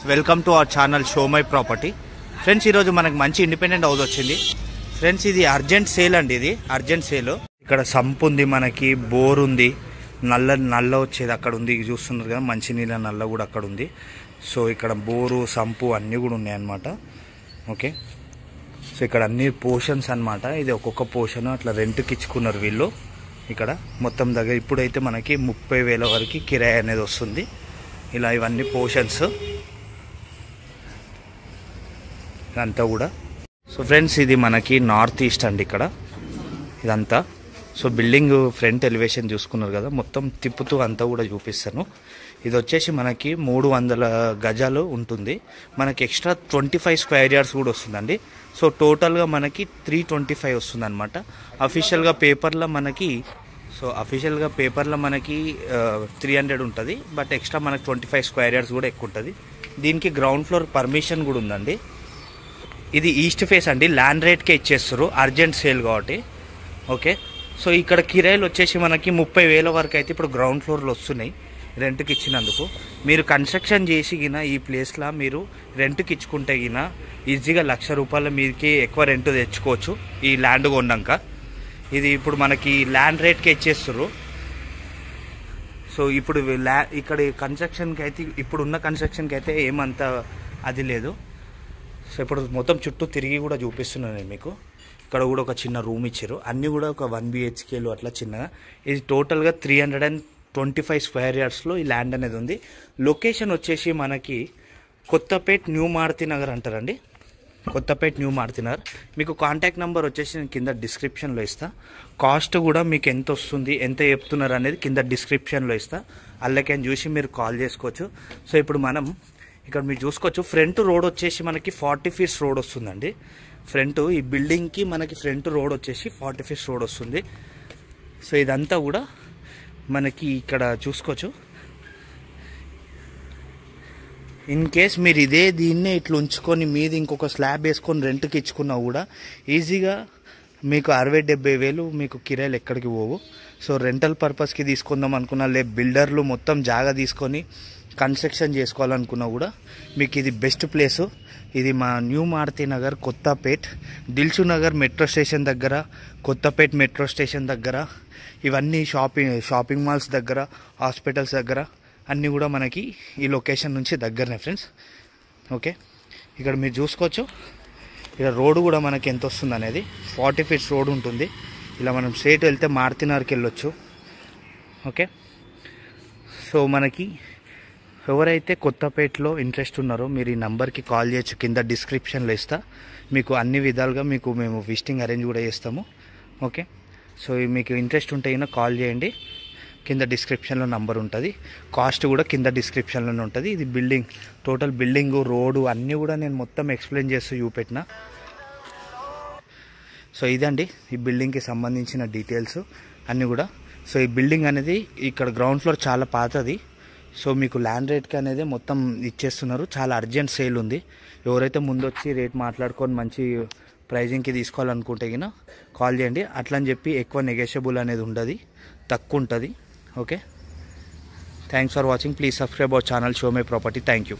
Welcome to our channel show my property. Friends, ఈరోజు మనకు మంచి ఇండిపెండెంట్ హౌస్ వచ్చింది. ఫ్రెండ్స్, ఇది అర్జెంట్ సేల్ అండి. ఇది అర్జెంట్ సేల్. ఇక్కడ సంప్ ఉంది, మనకి బోర్ ఉంది, నల్ల వచ్చేది అక్కడ ఉంది. చూస్తున్నారు కదా, మంచినీళ్ళ నల్ల కూడా అక్కడ ఉంది. సో ఇక్కడ బోరు సంపు అన్నీ కూడా ఉన్నాయి అన్నమాట. ఓకే, సో ఇక్కడ అన్ని పోర్షన్స్ అన్నమాట. ఇది ఒక్కొక్క పోర్షన్ అట్లా రెంట్కి ఇచ్చుకున్నారు వీళ్ళు. ఇక్కడ మొత్తం దగ్గర ఇప్పుడైతే మనకి 30,000 వరకు కిరాయి అనేది వస్తుంది. ఇలా ఇవన్నీ పోర్షన్స్ అంతా కూడా. సో ఫ్రెండ్స్, ఇది మనకి నార్త్ ఈస్ట్ అండి ఇక్కడ ఇదంతా. సో బిల్డింగ్ ఫ్రంట్ ఎలివేషన్ చూసుకున్నారు కదా, మొత్తం తిప్పుతూ అంతా కూడా చూపిస్తాను. ఇది వచ్చేసి మనకి 300 గజాలు ఉంటుంది. మనకి ఎక్స్ట్రా 25 స్క్వేర్ యార్డ్స్ కూడా వస్తుందండి. సో టోటల్గా మనకి 325 వస్తుంది అనమాట. అఫీషియల్గా పేపర్లో మనకి 300 ఉంటుంది. బట్ ఎక్స్ట్రా మనకి 25 స్క్వేర్ యార్డ్స్ కూడా ఎక్కువ ఉంటుంది. దీనికి గ్రౌండ్ ఫ్లోర్ పర్మిషన్ కూడా ఉందండి. ఇది ఈస్ట్ ఫేస్ అండి. ల్యాండ్ రేట్కే ఇచ్చేస్తారు, అర్జెంట్ సేల్ కాబట్టి. ఓకే, సో ఇక్కడ కిరాయిలు వచ్చేసి మనకి 30,000 వరకు అయితే ఇప్పుడు గ్రౌండ్ ఫ్లోర్లో వస్తున్నాయి రెంట్కి ఇచ్చినందుకు. మీరు కన్స్ట్రక్షన్ చేసి గిన ఈ ప్లేస్లో మీరు రెంట్కి ఇచ్చుకుంటే గిన ఈజీగా ₹1,00,000 మీదకి ఎక్కువ రెంట్ తెచ్చుకోవచ్చు ఈ ల్యాండ్ కొన్నాక. ఇది ఇప్పుడు మనకి ల్యాండ్ రేట్కే ఇచ్చేస్తారు. సో ఇప్పుడు ఇక్కడ కన్స్ట్రక్షన్కి అయితే, ఇప్పుడున్న కన్స్ట్రక్షన్కి అయితే ఏమంత అది లేదు. సో ఇప్పుడు మొత్తం చుట్టూ తిరిగి కూడా చూపిస్తున్నాను నేను మీకు. ఇక్కడ కూడా ఒక చిన్న రూమ్ ఇచ్చారు. అన్నీ కూడా ఒక 1 BHKలు అట్లా చిన్నగా. ఇది టోటల్గా 325 స్క్వేర్ యార్డ్స్లో ఈ ల్యాండ్ అనేది ఉంది. లొకేషన్ వచ్చేసి మనకి కొత్తపేట్ న్యూ మారుతి నగర్ అంటారండి. కొత్తపేట్ న్యూ మారుతి నగర్. మీకు కాంటాక్ట్ నెంబర్ వచ్చేసి నేను కింద డిస్క్రిప్షన్లో ఇస్తా. కాస్ట్ కూడా మీకు ఎంత వస్తుంది, ఎంత చెప్తున్నారు అనేది కింద డిస్క్రిప్షన్లో ఇస్తా. అల్లకేం చూసి మీరు కాల్ చేసుకోవచ్చు. సో ఇప్పుడు మనం ఇక్కడ మీరు చూసుకోవచ్చు, ఫ్రంట్ రోడ్ వచ్చేసి మనకి 40 ఫీట్స్ రోడ్ వస్తుందండి. ఫ్రంట్ ఈ బిల్డింగ్కి మనకి ఫ్రంట్ రోడ్ వచ్చేసి 40 ఫీట్స్ రోడ్ వస్తుంది. సో ఇదంతా కూడా మనకి ఇక్కడ చూసుకోవచ్చు. ఇన్ కేస్ మీరు దీన్నే ఇట్లా ఉంచుకొని మీద ఇంకొక స్లాబ్ వేసుకొని రెంట్కి ఇచ్చుకున్నా కూడా ఈజీగా మీకు 60-70 వేలు మీకు కిరాయిలు ఎక్కడికి పోవు. సో రెంటల్ పర్పస్కి తీసుకుందాం అనుకున్నా, బిల్డర్లు మొత్తం జాగా తీసుకొని కన్స్ట్రక్షన్ చేసుకోవాలనుకున్నా కూడా మీకు ఇది బెస్ట్ ప్లేసు. ఇది మా new Maruti Nagar, Kothapet, Dilsukhnagar metro station దగ్గర, కొత్తపేట్ మెట్రో స్టేషన్ దగ్గర, ఇవన్నీ షాపింగ్ మాల్స్ దగ్గర, హాస్పిటల్స్ దగ్గర అన్నీ కూడా మనకి ఈ లొకేషన్ నుంచి దగ్గరనే ఫ్రెండ్స్. ఓకే, ఇక్కడ మీరు చూసుకోవచ్చు. ఇక్కడ రోడ్డు కూడా మనకి ఎంత వస్తుంది అనేది 40 ఫీట్స్ రోడ్ ఉంటుంది. ఇలా మనం స్ట్రైట్ వెళ్తే మారుతినగర్కి వెళ్ళొచ్చు. ఓకే, సో మనకి ఎవరైతే కొత్తపేటలో ఇంట్రెస్ట్ ఉన్నారో మీరు ఈ నెంబర్కి కాల్ చేయొచ్చు. కింద డిస్క్రిప్షన్లో ఇస్తా. మీకు అన్ని విధాలుగా మేము విజిటింగ్ అరేంజ్ కూడా చేస్తాము. ఓకే, సో మీకు ఇంట్రెస్ట్ ఉంటే అయినా కాల్ చేయండి. కింద డిస్క్రిప్షన్లో నంబర్ ఉంటుంది. కాస్ట్ కూడా కింద డిస్క్రిప్షన్లోనే ఉంటుంది. ఇది బిల్డింగ్, టోటల్ బిల్డింగు, రోడ్డు అన్నీ కూడా నేను మొత్తం ఎక్స్ప్లెయిన్ చేస్తూ చూపెట్టిన. సో ఇదండి ఈ బిల్డింగ్కి సంబంధించిన డీటెయిల్స్ అన్నీ కూడా. సో ఈ బిల్డింగ్ అనేది ఇక్కడ గ్రౌండ్ ఫ్లోర్ చాలా పాతది. సో మీకు ల్యాండ్ రేట్కి అనేది మొత్తం ఇచ్చేస్తున్నారు. చాలా అర్జెంట్ సేల్ ఉంది. ఎవరైతే ముందు వచ్చి రేట్ మాట్లాడుకొని మంచి ప్రైజింగ్కి తీసుకోవాలనుకుంటే గిన కాల్ చేయండి. అట్లా అని చెప్పి ఎక్కువ నెగోషియబుల్ అనేది ఉండదు, తక్కువ ఉంటుంది. Okay, thanks for watching. Please subscribe our channel show my property. Thank you.